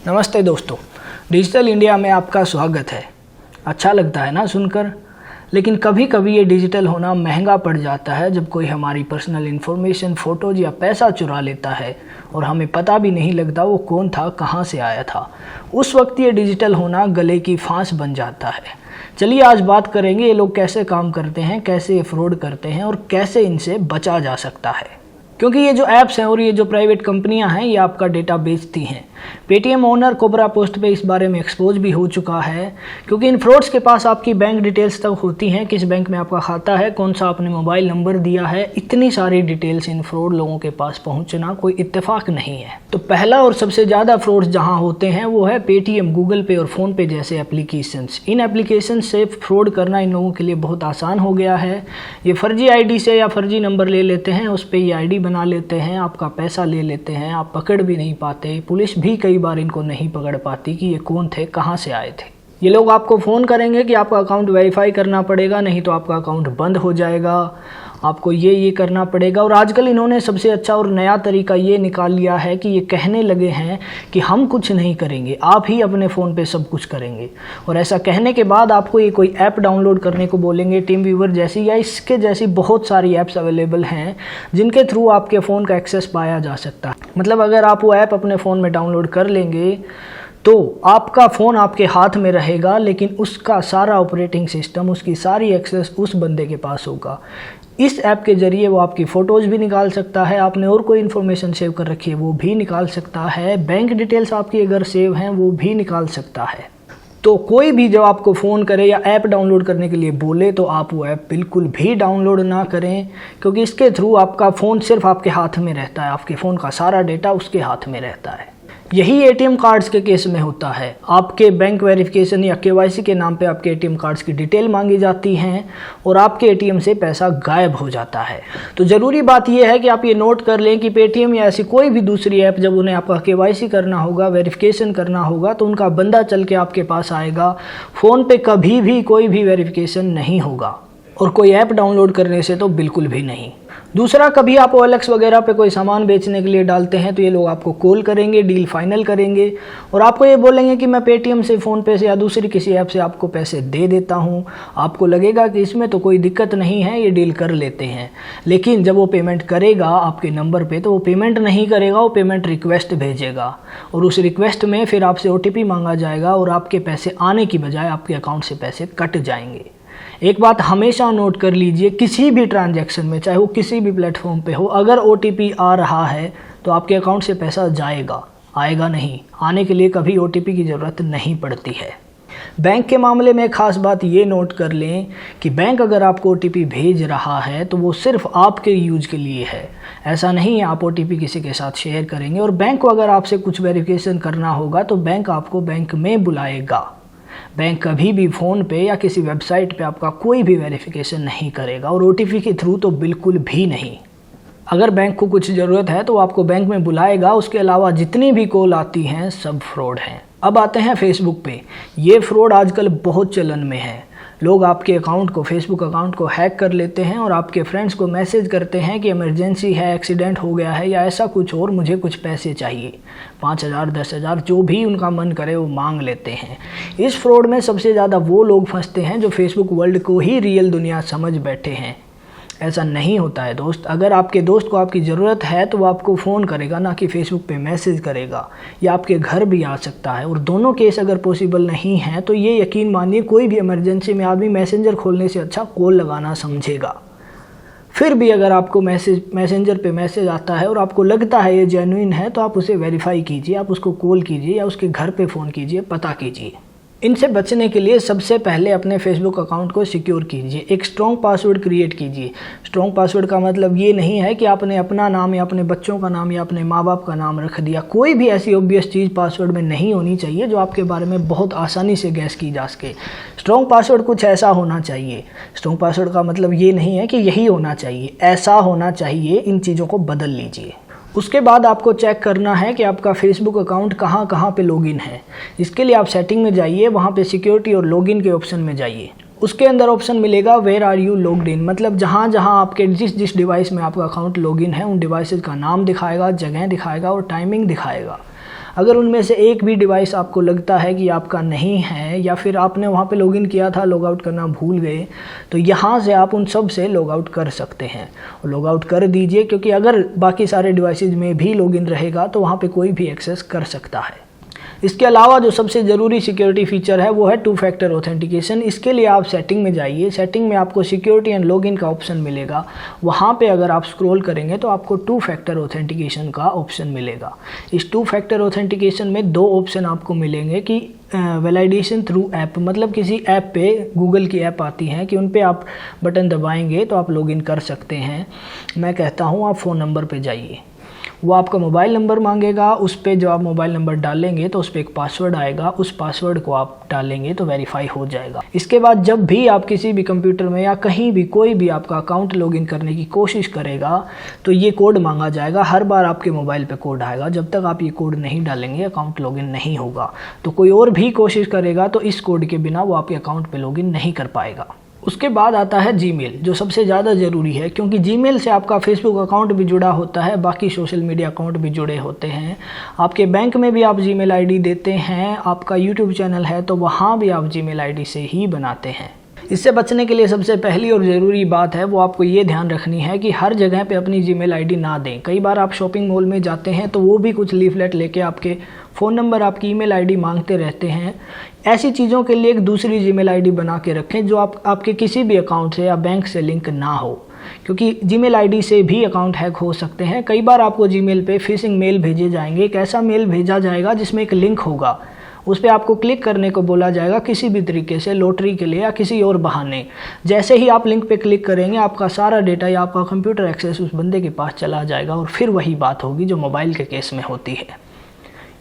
नमस्ते दोस्तों, digital India में आपका स्वागत है। अच्छा लगता है ना सुनकर, लेकिन कभी कभी ये डिजिटल होना महंगा पड़ जाता है जब कोई हमारी पर्सनल इन्फॉर्मेशन, फ़ोटोज़ या पैसा चुरा लेता है और हमें पता भी नहीं लगता वो कौन था, कहाँ से आया था। उस वक्त ये डिजिटल होना गले की फांस बन जाता है। चलिए आज बात करेंगे ये लोग कैसे काम करते हैं, कैसे ये फ्रॉड करते हैं और कैसे इनसे बचा जा सकता है। क्योंकि ये जो ऐप्स हैं और ये जो प्राइवेट कंपनियां हैं ये आपका डेटा बेचती हैं। पेटीएम ओनर कोबरा पोस्ट पे इस बारे में एक्सपोज भी हो चुका है, क्योंकि इन फ्रॉड्स के पास आपकी बैंक डिटेल्स तक होती हैं, किस बैंक में आपका खाता है, कौन सा आपने मोबाइल नंबर दिया है। इतनी सारी डिटेल्स इन फ्रॉड लोगों के पास पहुंचना कोई इत्तेफाक नहीं है। तो पहला और सबसे ज़्यादा फ्रॉड्स जहां होते हैं वो है पेटीएम, गूगल पे और फ़ोन पे जैसे एप्लीकेशंस। इन एप्लीकेशन से फ्रॉड करना इन लोगों के लिए बहुत आसान हो गया है। ये फर्जी आईडी से या फर्जी नंबर ले लेते हैं, उस पर ये आईडी बना लेते हैं, आपका पैसा ले लेते हैं, आप पकड़ भी नहीं पाते। पुलिस भी कई बार इनको नहीं पकड़ पाती कि ये कौन थे, कहाँ से आए थे। ये लोग आपको फ़ोन करेंगे कि आपका अकाउंट वेरीफाई करना पड़ेगा, नहीं तो आपका अकाउंट बंद हो जाएगा, आपको ये करना पड़ेगा। और आजकल इन्होंने सबसे अच्छा और नया तरीका ये निकाल लिया है कि ये कहने लगे हैं कि हम कुछ नहीं करेंगे, आप ही अपने फ़ोन पे सब कुछ करेंगे। और ऐसा कहने के बाद आपको ये कोई ऐप डाउनलोड करने को बोलेंगे, टीम व्यूवर जैसी या इसके जैसी बहुत सारी ऐप्स अवेलेबल हैं जिनके थ्रू आपके फ़ोन का एक्सेस पाया जा सकता है। मतलब अगर आप वो ऐप अपने फ़ोन में डाउनलोड कर लेंगे तो आपका फ़ोन आपके हाथ में रहेगा, लेकिन उसका सारा ऑपरेटिंग सिस्टम, उसकी सारी एक्सेस उस बंदे के पास होगा। इस ऐप के ज़रिए वो आपकी फ़ोटोज़ भी निकाल सकता है, आपने और कोई इन्फॉर्मेशन सेव कर रखी है वो भी निकाल सकता है, बैंक डिटेल्स आपकी अगर सेव हैं वो भी निकाल सकता है। तो कोई भी जब आपको फ़ोन करे या ऐप डाउनलोड करने के लिए बोले तो आप वो ऐप बिल्कुल भी डाउनलोड ना करें, क्योंकि इसके थ्रू आपका फ़ोन सिर्फ आपके हाथ में रहता है, आपके फ़ोन का सारा डेटा उसके हाथ में रहता है। यही एटीएम कार्ड्स के केस में होता है। आपके बैंक वेरिफिकेशन या केवाईसी के नाम पे आपके एटीएम कार्ड्स की डिटेल मांगी जाती हैं और आपके एटीएम से पैसा गायब हो जाता है। तो ज़रूरी बात यह है कि आप ये नोट कर लें कि पेटीएम या ऐसी कोई भी दूसरी ऐप जब उन्हें आपका केवाईसी करना होगा, वेरिफिकेशन करना होगा, तो उनका बंदा चल के आपके पास आएगा। फ़ोन पे कभी भी कोई भी वेरिफिकेशन नहीं होगा और कोई ऐप डाउनलोड करने से तो बिल्कुल भी नहीं। दूसरा, कभी आप OLX वगैरह पे कोई सामान बेचने के लिए डालते हैं तो ये लोग आपको कॉल करेंगे, डील फाइनल करेंगे और आपको ये बोलेंगे कि मैं पेटीएम से, फ़ोन पे से या दूसरी किसी ऐप से आपको पैसे दे देता हूँ। आपको लगेगा कि इसमें तो कोई दिक्कत नहीं है, ये डील कर लेते हैं। लेकिन जब वो पेमेंट करेगा आपके नंबर पे तो वो पेमेंट नहीं करेगा, वो पेमेंट रिक्वेस्ट भेजेगा और उस रिक्वेस्ट में फिर आपसे OTP मांगा जाएगा और आपके पैसे आने की बजाय आपके अकाउंट से पैसे कट जाएंगे। एक बात हमेशा नोट कर लीजिए, किसी भी ट्रांजैक्शन में, चाहे वो किसी भी प्लेटफॉर्म पे हो, अगर OTP आ रहा है तो आपके अकाउंट से पैसा जाएगा, आएगा नहीं। आने के लिए कभी OTP की ज़रूरत नहीं पड़ती है। बैंक के मामले में खास बात ये नोट कर लें कि बैंक अगर आपको OTP भेज रहा है तो वो सिर्फ आपके यूज के लिए है। ऐसा नहीं है आप OTP किसी के साथ शेयर करेंगे। और बैंक को अगर आपसे कुछ वेरिफिकेशन करना होगा तो बैंक आपको बैंक में बुलाएगा। बैंक कभी भी फ़ोन पे या किसी वेबसाइट पे आपका कोई भी वेरिफिकेशन नहीं करेगा और OTP के थ्रू तो बिल्कुल भी नहीं। अगर बैंक को कुछ ज़रूरत है तो आपको बैंक में बुलाएगा। उसके अलावा जितनी भी कॉल आती हैं सब फ्रॉड हैं। अब आते हैं फेसबुक पे। ये फ्रॉड आजकल बहुत चलन में है। लोग आपके अकाउंट को, फेसबुक अकाउंट को हैक कर लेते हैं और आपके फ्रेंड्स को मैसेज करते हैं कि इमरजेंसी है, एक्सीडेंट हो गया है या ऐसा कुछ और, मुझे कुछ पैसे चाहिए। 5,000, 10,000 जो भी उनका मन करे वो मांग लेते हैं। इस फ्रॉड में सबसे ज़्यादा वो लोग फंसते हैं जो फेसबुक वर्ल्ड को ही रियल दुनिया समझ बैठे हैं। ऐसा नहीं होता है दोस्त। अगर आपके दोस्त को आपकी ज़रूरत है तो वो आपको फ़ोन करेगा, ना कि फेसबुक पे मैसेज करेगा, या आपके घर भी आ सकता है। और दोनों केस अगर पॉसिबल नहीं है तो ये यकीन मानिए कोई भी इमरजेंसी में आदमी मैसेंजर खोलने से अच्छा कॉल लगाना समझेगा। फिर भी अगर आपको मैसेंजर पे मैसेज आता है और आपको लगता है ये जेन्युइन है तो आप उसे वेरीफाई कीजिए, आप उसको कॉल कीजिए या उसके घर पे फ़ोन कीजिए, पता कीजिए। इनसे बचने के लिए सबसे पहले अपने फेसबुक अकाउंट को सिक्योर कीजिए। एक स्ट्रॉन्ग पासवर्ड क्रिएट कीजिए। स्ट्रॉन्ग पासवर्ड का मतलब ये नहीं है कि आपने अपना नाम या अपने बच्चों का नाम या अपने माँ बाप का नाम रख दिया। कोई भी ऐसी ऑब्वियस चीज़ पासवर्ड में नहीं होनी चाहिए जो आपके बारे में बहुत आसानी से गैस की जा सके। स्ट्रॉन्ग पासवर्ड कुछ ऐसा होना चाहिए। स्ट्रॉन्ग पासवर्ड का मतलब ये नहीं है कि यही होना चाहिए, ऐसा होना चाहिए। इन चीज़ों को बदल लीजिए। उसके बाद आपको चेक करना है कि आपका फेसबुक अकाउंट कहाँ कहाँ पे लॉगिन है। इसके लिए आप सेटिंग में जाइए, वहाँ पे सिक्योरिटी और लॉगिन के ऑप्शन में जाइए। उसके अंदर ऑप्शन मिलेगा where are you logged in, मतलब जहाँ जहाँ आपके जिस डिवाइस में आपका अकाउंट लॉगिन है उन डिवाइसेस का नाम दिखाएगा, जगह दिखाएगा और टाइमिंग दिखाएगा। अगर उनमें से एक भी डिवाइस आपको लगता है कि आपका नहीं है या फिर आपने वहाँ पे लॉगिन किया था, लॉग आउट करना भूल गए, तो यहाँ से आप उन सब से लॉग आउट कर सकते हैं। और लॉग आउट कर दीजिए, क्योंकि अगर बाकी सारे डिवाइसेज में भी लॉगिन रहेगा तो वहाँ पे कोई भी एक्सेस कर सकता है। इसके अलावा जो सबसे ज़रूरी सिक्योरिटी फीचर है वो है 2 फैक्टर ऑथेंटिकेशन। इसके लिए आप सेटिंग में जाइए, सेटिंग में आपको सिक्योरिटी एंड लॉगिन का ऑप्शन मिलेगा। वहाँ पे अगर आप स्क्रॉल करेंगे तो आपको 2 फैक्टर ऑथेंटिकेशन का ऑप्शन मिलेगा। इस 2 फैक्टर ऑथेंटिकेशन में 2 ऑप्शन आपको मिलेंगे कि वैलिडेशन थ्रू ऐप, मतलब किसी ऐप पे, गूगल की ऐप आती हैं कि उन पे आप बटन दबाएंगे तो आप लॉगिन कर सकते हैं। मैं कहता हूँ आप फ़ोन नंबर पे जाइए, वो आपका मोबाइल नंबर मांगेगा, उस पर जो आप मोबाइल नंबर डालेंगे तो उस पर एक पासवर्ड आएगा, उस पासवर्ड को आप डालेंगे तो वेरीफाई हो जाएगा। इसके बाद जब भी आप किसी भी कंप्यूटर में या कहीं भी कोई भी आपका अकाउंट लॉगिन करने की कोशिश करेगा तो ये कोड मांगा जाएगा। हर बार आपके मोबाइल पे कोड आएगा। जब तक आप ये कोड नहीं डालेंगे अकाउंट लॉगिन नहीं होगा। तो कोई और भी कोशिश करेगा तो इस कोड के बिना वो आपके अकाउंट पे लॉगिन नहीं कर पाएगा। उसके बाद आता है जीमेल, जो सबसे ज़्यादा ज़रूरी है, क्योंकि जीमेल से आपका फेसबुक अकाउंट भी जुड़ा होता है, बाकी सोशल मीडिया अकाउंट भी जुड़े होते हैं। आपके बैंक में भी आप जीमेल आईडी देते हैं, आपका यूट्यूब चैनल है तो वहाँ भी आप जीमेल आईडी से ही बनाते हैं। इससे बचने के लिए सबसे पहली और ज़रूरी बात है वो आपको ये ध्यान रखनी है कि हर जगह पे अपनी जीमेल आईडी ना दें। कई बार आप शॉपिंग मॉल में जाते हैं तो वो भी कुछ लीफलेट लेके आपके फ़ोन नंबर, आपकी ईमेल आईडी मांगते रहते हैं। ऐसी चीज़ों के लिए एक दूसरी जीमेल आईडी बना के रखें जो आपके किसी भी अकाउंट से या बैंक से लिंक ना हो, क्योंकि जीमेल आईडी से भी अकाउंट हैक हो सकते हैं। कई बार आपको जीमेल पे फिशिंग मेल भेजे जाएंगे। एक ऐसा मेल भेजा जाएगा जिसमें एक लिंक होगा, उस पर आपको क्लिक करने को बोला जाएगा किसी भी तरीके से, लॉटरी के लिए या किसी और बहाने। जैसे ही आप लिंक पे क्लिक करेंगे आपका सारा डेटा या आपका कंप्यूटर एक्सेस उस बंदे के पास चला जाएगा और फिर वही बात होगी जो मोबाइल के केस में होती है।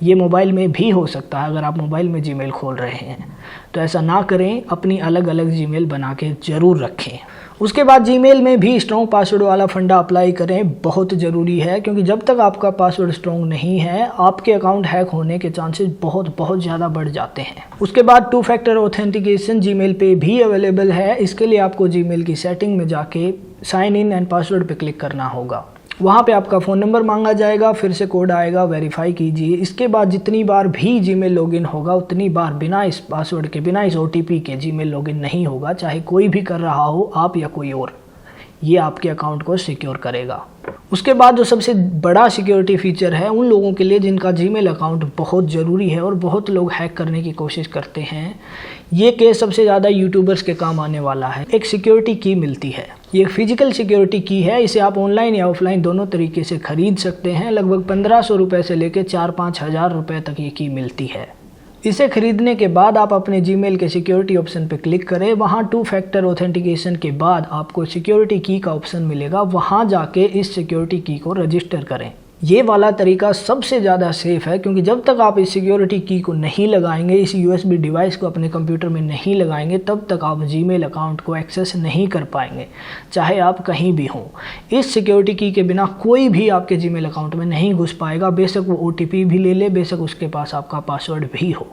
ये मोबाइल में भी हो सकता है। अगर आप मोबाइल में जीमेल खोल रहे हैं तो ऐसा ना करें, अपनी अलग अलग जीमेल बना के ज़रूर रखें। उसके बाद जीमेल में भी स्ट्रॉन्ग पासवर्ड वाला फंडा अप्लाई करें, बहुत ज़रूरी है, क्योंकि जब तक आपका पासवर्ड स्ट्रॉन्ग नहीं है आपके अकाउंट हैक होने के चांसेस बहुत ज़्यादा बढ़ जाते हैं। उसके बाद 2 फैक्टर ऑथेंटिकेशन जीमेल पे भी अवेलेबल है। इसके लिए आपको जीमेल की सेटिंग में जाके साइन इन एंड पासवर्ड पे क्लिक करना होगा। वहाँ पे आपका फ़ोन नंबर मांगा जाएगा, फिर से कोड आएगा, वेरीफाई कीजिए। इसके बाद जितनी बार भी जीमेल लॉगिन होगा उतनी बार बिना इस पासवर्ड के, बिना इस OTP के जीमेल लॉगिन नहीं होगा, चाहे कोई भी कर रहा हो, आप या कोई और। ये आपके अकाउंट को सिक्योर करेगा। उसके बाद जो सबसे बड़ा सिक्योरिटी फीचर है उन लोगों के लिए जिनका जीमेल अकाउंट बहुत ज़रूरी है और बहुत लोग हैक करने की कोशिश करते हैं, ये केस सबसे ज़्यादा यूट्यूबर्स के काम आने वाला है। एक सिक्योरिटी की मिलती है, ये एक फिजिकल सिक्योरिटी की है। इसे आप ऑनलाइन या ऑफलाइन दोनों तरीके से खरीद सकते हैं। लगभग 1500 रुपये से लेकर 4-5 हज़ार रुपये तक ये की मिलती है। इसे खरीदने के बाद आप अपने जीमेल के सिक्योरिटी ऑप्शन पर क्लिक करें। वहाँ 2 फैक्टर ऑथेंटिकेशन के बाद आपको सिक्योरिटी की का ऑप्शन मिलेगा, वहाँ जाके इस सिक्योरिटी की को रजिस्टर करें। ये वाला तरीका सबसे ज़्यादा सेफ़ है, क्योंकि जब तक आप इस सिक्योरिटी की को नहीं लगाएंगे, इस USB डिवाइस को अपने कंप्यूटर में नहीं लगाएंगे, तब तक आप जीमेल अकाउंट को एक्सेस नहीं कर पाएंगे, चाहे आप कहीं भी हों। इस सिक्योरिटी की के बिना कोई भी आपके जीमेल अकाउंट में नहीं घुस पाएगा, बेशक वो OTP भी ले ले, बेशक उसके पास आपका पासवर्ड भी हो।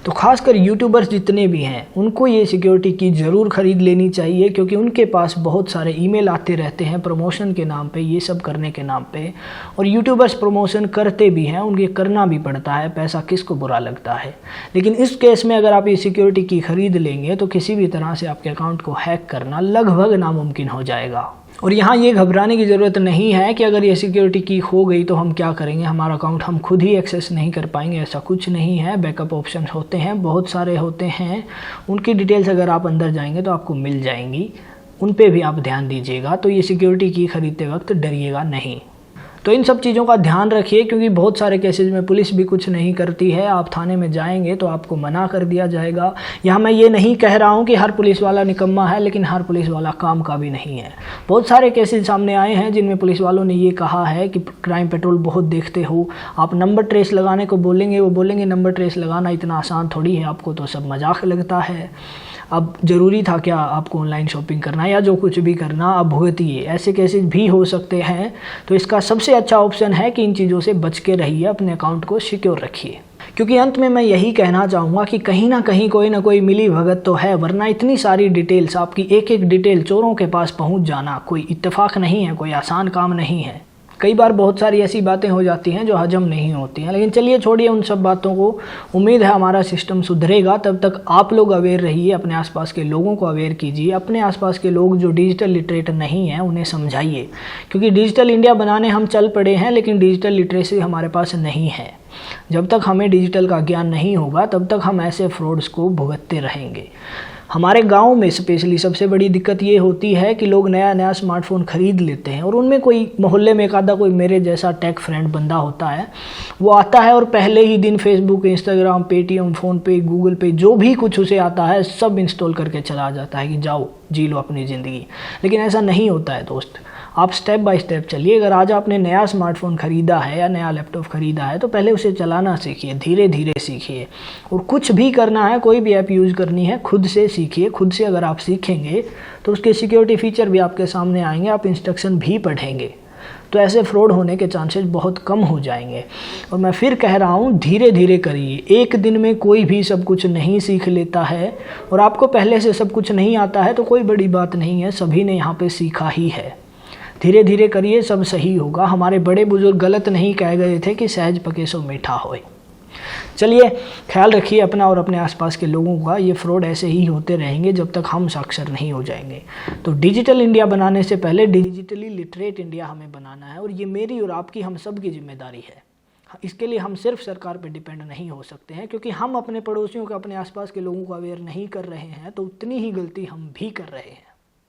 तो खासकर यूट्यूबर्स जितने भी हैं उनको ये सिक्योरिटी की ज़रूर ख़रीद लेनी चाहिए, क्योंकि उनके पास बहुत सारे ईमेल आते रहते हैं प्रमोशन के नाम पे, ये सब करने के नाम पे। और यूट्यूबर्स प्रमोशन करते भी हैं, उनके करना भी पड़ता है, पैसा किसको बुरा लगता है। लेकिन इस केस में अगर आप ये सिक्योरिटी की ख़रीद लेंगे तो किसी भी तरह से आपके अकाउंट को हैक करना लगभग नामुमकिन हो जाएगा। और यहाँ ये घबराने की ज़रूरत नहीं है कि अगर ये सिक्योरिटी की खो गई तो हम क्या करेंगे, हमारा अकाउंट हम खुद ही एक्सेस नहीं कर पाएंगे। ऐसा कुछ नहीं है। बैकअप ऑप्शन होते हैं, बहुत सारे होते हैं, उनकी डिटेल्स अगर आप अंदर जाएंगे तो आपको मिल जाएंगी, उन पे भी आप ध्यान दीजिएगा। तो ये सिक्योरिटी की खरीदते वक्त डरिएगा नहीं। तो इन सब चीज़ों का ध्यान रखिए, क्योंकि बहुत सारे केसेस में पुलिस भी कुछ नहीं करती है। आप थाने में जाएंगे तो आपको मना कर दिया जाएगा। यहाँ मैं ये नहीं कह रहा हूँ कि हर पुलिस वाला निकम्मा है, लेकिन हर पुलिस वाला काम का भी नहीं है। बहुत सारे केसेस सामने आए हैं जिनमें पुलिस वालों ने ये कहा है कि क्राइम पेट्रोल बहुत देखते हो, आप नंबर ट्रेस लगाने को बोलेंगे, वो बोलेंगे नंबर ट्रेस लगाना इतना आसान थोड़ी है, आपको तो सब मजाक लगता है। अब ज़रूरी था क्या आपको ऑनलाइन शॉपिंग करना या जो कुछ भी करना, अब भुगतिए। ऐसे केसेस भी हो सकते हैं। तो इसका सबसे अच्छा ऑप्शन है कि इन चीज़ों से बच के रहिए, अपने अकाउंट को सिक्योर रखिए। क्योंकि अंत में मैं यही कहना चाहूँगा कि कहीं ना कहीं कोई ना कोई मिली भगत तो है, वरना इतनी सारी डिटेल्स, आपकी एक एक डिटेल चोरों के पास पहुँच जाना कोई इत्तेफाक नहीं है, कोई आसान काम नहीं है। कई बार बहुत सारी ऐसी बातें हो जाती हैं जो हजम नहीं होती हैं, लेकिन चलिए छोड़िए उन सब बातों को। उम्मीद है हमारा सिस्टम सुधरेगा। तब तक आप लोग अवेयर रहिए, अपने आसपास के लोगों को अवेयर कीजिए। अपने आसपास के लोग जो डिजिटल लिटरेट नहीं हैं उन्हें समझाइए, क्योंकि डिजिटल इंडिया बनाने हम चल पड़े हैं, लेकिन डिजिटल लिटरेसी हमारे पास नहीं है। जब तक हमें डिजिटल का ज्ञान नहीं होगा तब तक हम ऐसे फ्रॉड्स को भुगतते रहेंगे। हमारे गांव में स्पेशली सबसे बड़ी दिक्कत ये होती है कि लोग नया नया स्मार्टफोन ख़रीद लेते हैं और उनमें कोई मोहल्ले में एक आधा कोई मेरे जैसा टेक फ्रेंड बंदा होता है, वो आता है और पहले ही दिन Facebook, Instagram, Paytm, PhonePe, Google पे जो भी कुछ उसे आता है सब इंस्टॉल करके चला जाता है कि जाओ जी लो अपनी ज़िंदगी। लेकिन ऐसा नहीं होता है दोस्त। आप स्टेप बाय स्टेप चलिए। अगर आज आपने नया स्मार्टफोन ख़रीदा है या नया लैपटॉप ख़रीदा है तो पहले उसे चलाना सीखिए, धीरे धीरे सीखिए। और कुछ भी करना है, कोई भी ऐप यूज़ करनी है, खुद से सीखिए। खुद से अगर आप सीखेंगे तो उसके सिक्योरिटी फीचर भी आपके सामने आएंगे, आप इंस्ट्रक्शन भी पढ़ेंगे, तो ऐसे फ्रॉड होने के चांसेस बहुत कम हो जाएंगे। और मैं फिर कह रहा हूँ, धीरे धीरे करिए। एक दिन में कोई भी सब कुछ नहीं सीख लेता है, और आपको पहले से सब कुछ नहीं आता है तो कोई बड़ी बात नहीं है, सभी ने यहाँ पे सीखा ही है। धीरे धीरे करिए, सब सही होगा। हमारे बड़े बुजुर्ग गलत नहीं कह गए थे कि सहज पके सो मीठा होए। चलिए, ख्याल रखिए अपना और अपने आसपास के लोगों का। ये फ्रॉड ऐसे ही होते रहेंगे जब तक हम साक्षर नहीं हो जाएंगे। तो डिजिटल इंडिया बनाने से पहले डिजिटली लिटरेट इंडिया हमें बनाना है, और ये मेरी और आपकी, हम सब की जिम्मेदारी है। इसके लिए हम सिर्फ सरकार पर डिपेंड नहीं हो सकते हैं, क्योंकि हम अपने पड़ोसियों को, अपने आसपास के लोगों को अवेयर नहीं कर रहे हैं तो उतनी ही गलती हम भी कर रहे हैं।